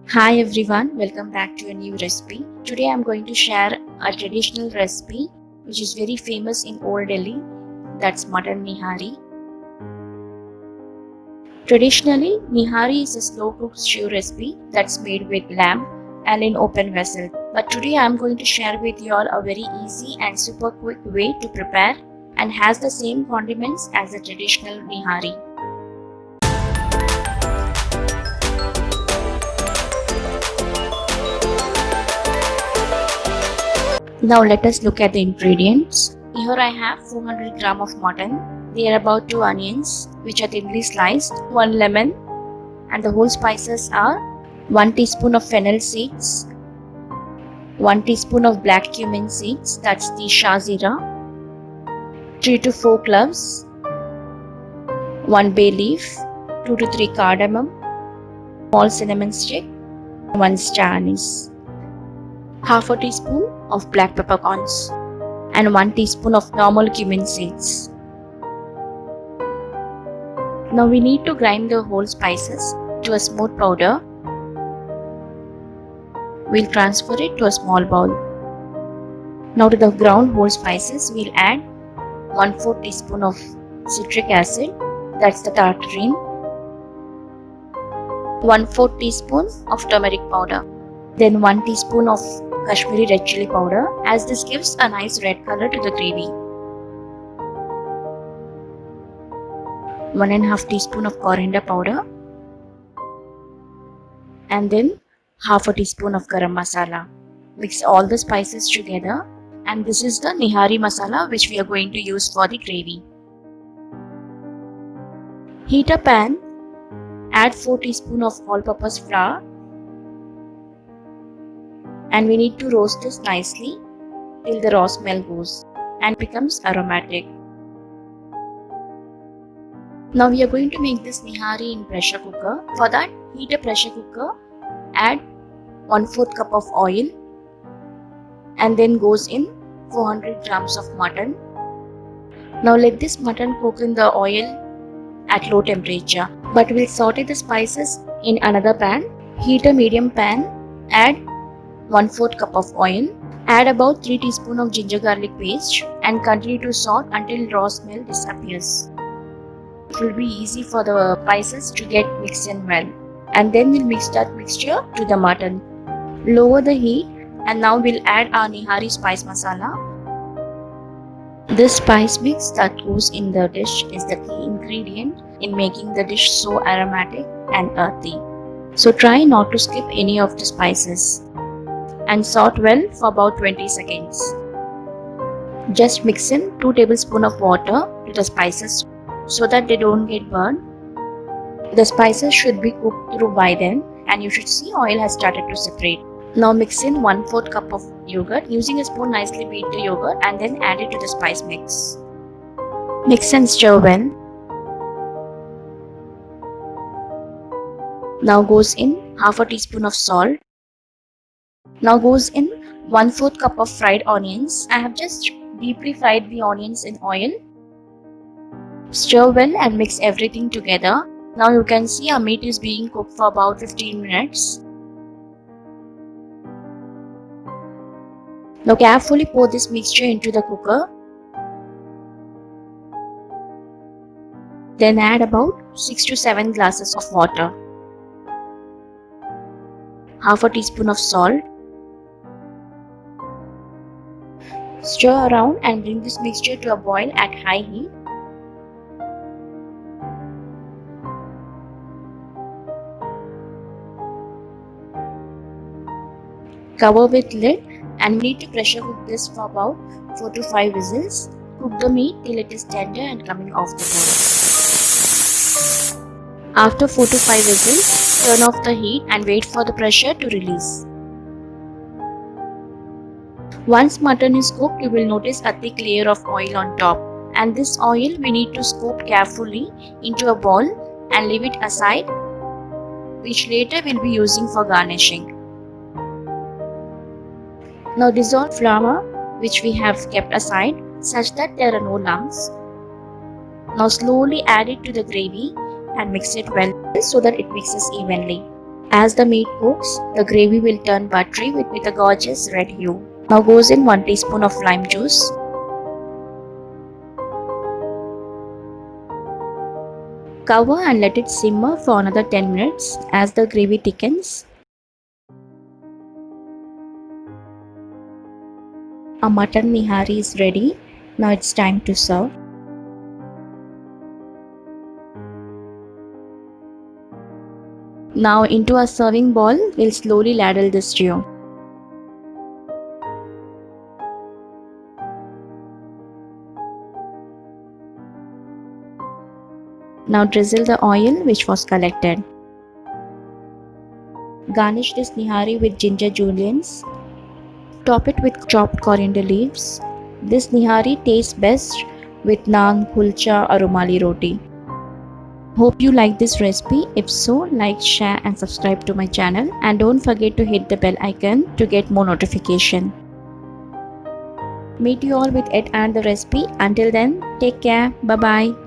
Hi everyone, welcome back to a new recipe. Today I'm going to share a traditional recipe which is very famous in Old Delhi, that's mutton nihari. Traditionally, nihari is a slow cooked stew recipe that's made with lamb and in open vessel. But today I'm going to share with you all a very easy and super quick way to prepare and has the same condiments as the traditional nihari. Now let us look at the ingredients. Here I have 400 gram of mutton. There are about 2 onions which are thinly sliced, 1 lemon, and the whole spices are 1 teaspoon of fennel seeds, 1 teaspoon of black cumin seeds, that's the shazira, 3 to 4 cloves, 1 bay leaf, 2 to 3 cardamom, small cinnamon stick, 1 star anise, half a teaspoon of black peppercorns, and 1 teaspoon of normal cumin seeds. Now we need to grind the whole spices to a smooth powder. We'll transfer it to a small bowl. Now to the ground whole spices, we'll add 1/4 teaspoon of citric acid, that's the tartarine, 1/4 teaspoon of turmeric powder, then 1 teaspoon of Kashmiri red chili powder as this gives a nice red color to the gravy, 1.5 teaspoon of coriander powder, and then half a teaspoon of garam masala. Mix all the spices together, and this is the nihari masala which we are going to use for the gravy. Heat a pan, add 4 teaspoon of all-purpose flour, and we need to roast this nicely till the raw smell goes and becomes aromatic. Now we are going to make this nihari in pressure cooker. For that, heat a pressure cooker, add 1/4 cup of oil, and then goes in 400 grams of mutton. Now let this mutton cook in the oil at low temperature, but we'll saute the spices in another pan. Heat a medium pan, add 1/4 cup of oil, add about 3 teaspoon of ginger garlic paste, and continue to saute until raw smell disappears. It will be easy for the spices to get mixed in well, and then we'll mix that mixture to the mutton. Lower the heat, and now we'll add our nihari spice masala. This spice mix that goes in the dish is the key ingredient in making the dish so aromatic and earthy. So try not to skip any of the spices and saute well for about 20 seconds. Just mix in 2 tablespoons of water to the spices so that they don't get burned. The spices should be cooked through by then, and you should see oil has started to separate. Now mix in 1/4 cup of yogurt. Using a spoon, nicely beat the yogurt and then add it to the spice mix. Mix and stir well. Now goes in half a teaspoon of salt. Now goes in 1/4 cup of fried onions. I have just deeply fried the onions in oil. Stir well and mix everything together. Now you can see our meat is being cooked for about 15 minutes. Now carefully pour this mixture into the cooker. Then add about 6 to 7 glasses of water, half a teaspoon of salt. Stir around and bring this mixture to a boil at high heat. Cover with lid and we need to pressure cook this for about 4 to 5 whistles. Cook the meat till it is tender and coming off the bone. After 4 to 5 whistles, turn off the heat and wait for the pressure to release. Once mutton is cooked, you will notice a thick layer of oil on top, and this oil we need to scoop carefully into a bowl and leave it aside, which later we'll be using for garnishing. Now dissolve flour which we have kept aside such that there are no lumps. Now slowly add it to the gravy and mix it well so that it mixes evenly. As the meat cooks, the gravy will turn buttery with a gorgeous red hue. Now goes in 1 teaspoon of lime juice. Cover and let it simmer for another 10 minutes as the gravy thickens. Our mutton nihari is ready. Now it's time to serve. Now into a serving bowl, we'll slowly ladle the stew. Now drizzle the oil which was collected. Garnish this nihari with ginger juliennes. Top it with chopped coriander leaves. This nihari tastes best with naan, kulcha or rumali roti. Hope you like this recipe. If so, like, share and subscribe to my channel, and don't forget to hit the bell icon to get more notification. Meet you all with yet another recipe. Until then, take care. Bye bye.